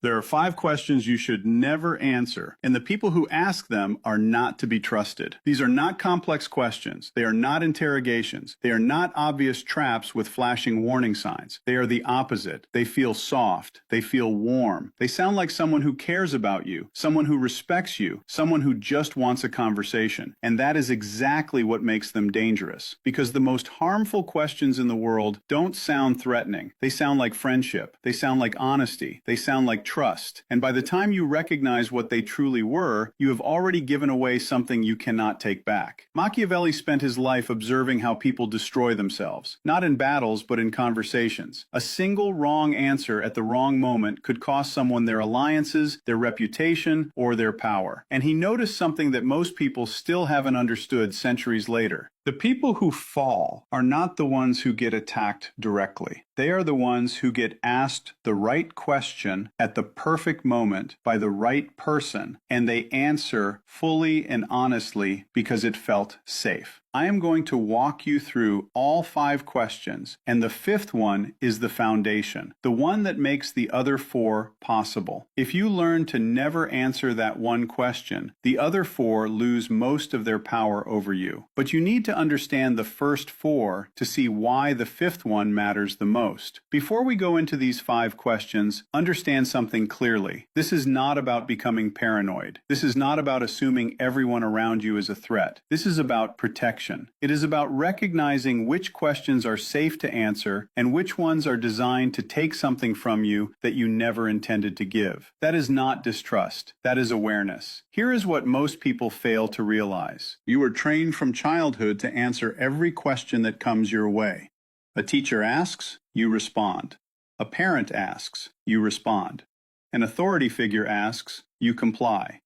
There are 5 questions you should never answer, and the people who ask them are not to be trusted. These are not complex questions. They are not interrogations. They are not obvious traps with flashing warning signs. They are the opposite. They feel soft. They feel warm. They sound like someone who cares about you, someone who respects you, someone who just wants a conversation. And that is exactly what makes them dangerous. Because the most harmful questions in the world don't sound threatening. They sound like friendship. They sound like honesty. They sound like trust. And by the time you recognize what they truly were, you have already given away something you cannot take back. Machiavelli spent his life observing how people destroy themselves, not in battles but in conversations. A single wrong answer at the wrong moment could cost someone their alliances, their reputation, or their power. And he noticed something that most people still haven't understood centuries later. The people who fall are not the ones who get attacked directly. They are the ones who get asked the right question at the perfect moment by the right person, and they answer fully and honestly because it felt safe. I am going to walk you through all 5 questions, and the 5th one is the foundation, the one that makes the other 4 possible. If you learn to never answer that one question, the other 4 lose most of their power over you. But you need to understand the first 4 to see why the 5th one matters the most. Before we go into these 5 questions, understand something clearly. This is not about becoming paranoid. This is not about assuming everyone around you is a threat. This is about protection. It is about recognizing which questions are safe to answer and which ones are designed to take something from you that you never intended to give. That is not distrust. That is awareness. Here is what most people fail to realize. You were trained from childhood to answer every question that comes your way. A teacher asks, you respond. A parent asks, you respond. An authority figure asks, you comply.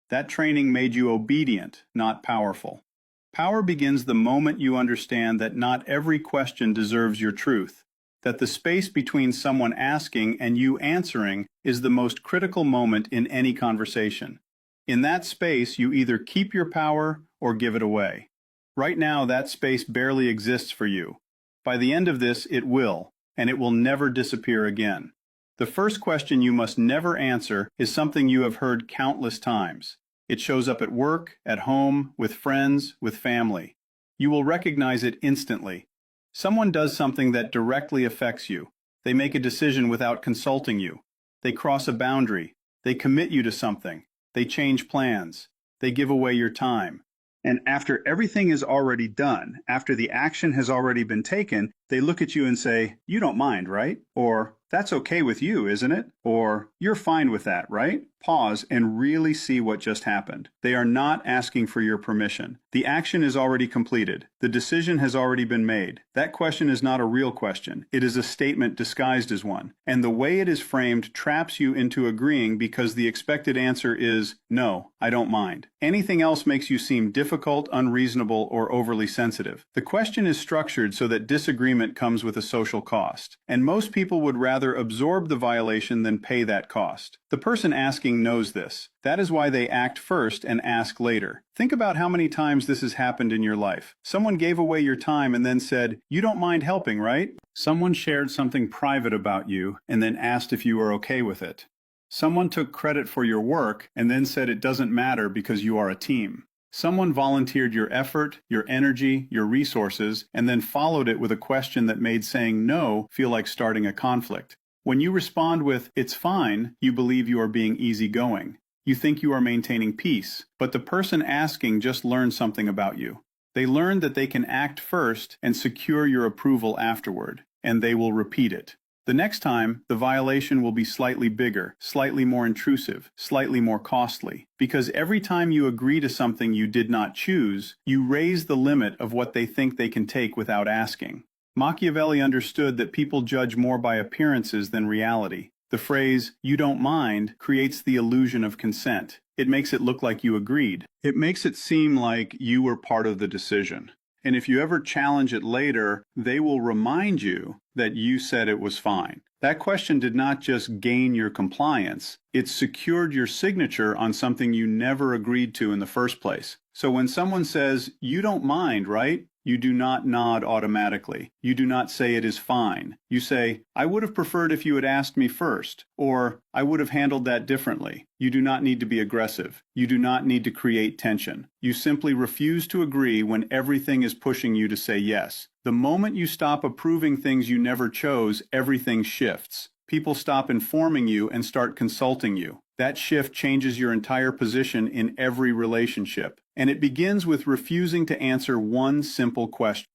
That training made you obedient, not powerful. Power begins the moment you understand that not every question deserves your truth, that the space between someone asking and you answering is the most critical moment in any conversation. In that space, you either keep your power or give it away. Right now, that space barely exists for you. By the end of this, it will, and it will never disappear again. The first question you must never answer is something you have heard countless times. It shows up at work, at home, with friends, with family. You will recognize it instantly. Someone does something that directly affects you. They make a decision without consulting you. They cross a boundary. They commit you to something. They change plans. They give away your time. And after everything is already done, after the action has already been taken, they look at you and say, you don't mind, right? Or, that's okay with you, isn't it? Or, you're fine with that, right? Pause and really see what just happened. They are not asking for your permission. The action is already completed. The decision has already been made. That question is not a real question. It is a statement disguised as one. And the way it is framed traps you into agreeing because the expected answer is, no, I don't mind. Anything else makes you seem difficult, unreasonable, or overly sensitive. The question is structured so that disagreement comes with a social cost. And most people would rather absorb the violation than pay that cost. The person asking knows this. That is why they act first and ask later. Think about how many times this has happened in your life. Someone gave away your time and then said, you don't mind helping, right? Someone shared something private about you and then asked if you were okay with it. Someone took credit for your work and then said it doesn't matter because you are a team. Someone volunteered your effort, your energy, your resources, and then followed it with a question that made saying no feel like starting a conflict. When you respond with, it's fine, you believe you are being easygoing. You think you are maintaining peace, but the person asking just learned something about you. They learned that they can act first and secure your approval afterward, and they will repeat it. The next time, the violation will be slightly bigger, slightly more intrusive, slightly more costly. Because every time you agree to something you did not choose, you raise the limit of what they think they can take without asking. Machiavelli understood that people judge more by appearances than reality. The phrase, you don't mind, creates the illusion of consent. It makes it look like you agreed. It makes it seem like you were part of the decision. And if you ever challenge it later, they will remind you that you said it was fine. That question did not just gain your compliance, it secured your signature on something you never agreed to in the first place. So when someone says, you don't mind, right? You do not nod automatically. You do not say it is fine. You say, I would have preferred if you had asked me first, or I would have handled that differently. You do not need to be aggressive. You do not need to create tension. You simply refuse to agree when everything is pushing you to say yes. The moment you stop approving things you never chose, everything shifts. People stop informing you and start consulting you. That shift changes your entire position in every relationship. And it begins with refusing to answer one simple question.